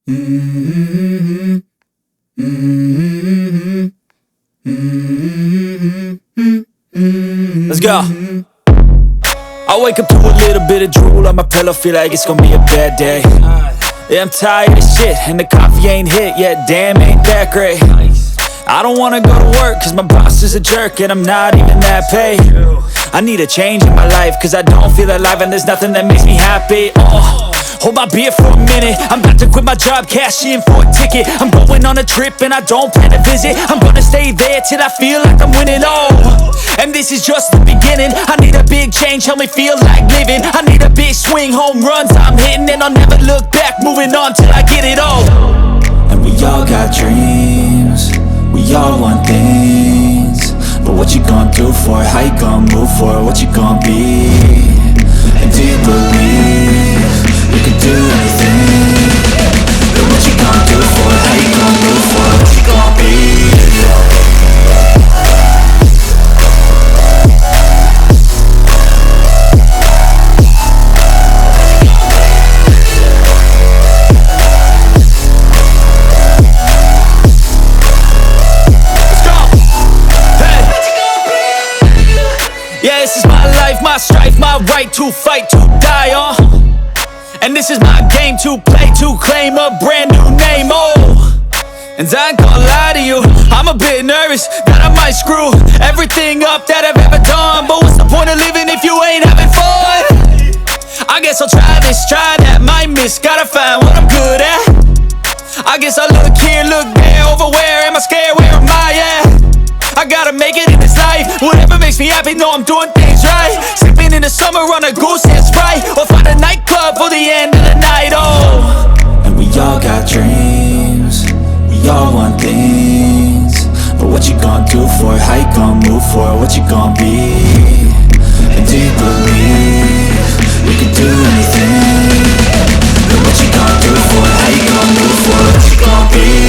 Mm-hmm. Mm-hmm. Mm-hmm. Let's go. I wake up to a little bit of drool on my pillow, feel like it's gonna be a bad day. Yeah, I'm tired of shit, and the coffee ain't hit yet, damn, ain't that great. I don't wanna go to work, cause my boss is a jerk, and I'm not even that paid. I need a change in my life, cause I don't feel alive, and there's nothing that makes me happy. Hold my beer for a minute, I'm about to quit my job, cash in for a ticket. I'm going on a trip and I don't plan to visit. I'm gonna stay there till I feel like I'm winning, and this is just the beginning. I need a big change, help me feel like living. I need a big swing, home runs I'm hitting, and I'll never look back, moving on till I get it all. And we all got dreams, we all want things, but what you gonna do for it? How you gonna move for it? What you gonna be? And do you believe you can do anything? But what you gonna do for it? How you gonna move for it? What you gonna be? Yeah, this is my life, my strife, my right to fight, to die on. And this is my game to play, to claim a brand new name, And I ain't gonna lie to you, I'm a bit nervous that I might screw everything up that I've ever done. But what's the point of living if you ain't having fun? I guess I'll try this, try that, might miss, gotta find what I'm good at. I guess I look here, look there, over where am I scared, where am I at? I gotta make it in this life, whatever makes me happy, know I'm doing things right. Sipping in the summer on a goose and Sprite, or find a nightclub for the end of the night, And we all got dreams, we all want things, but what you gonna do for it? How you gonna move for it? What you gonna be? And do you believe you can do anything? But what you gonna do for it? How you gonna move for it? What you gonna be?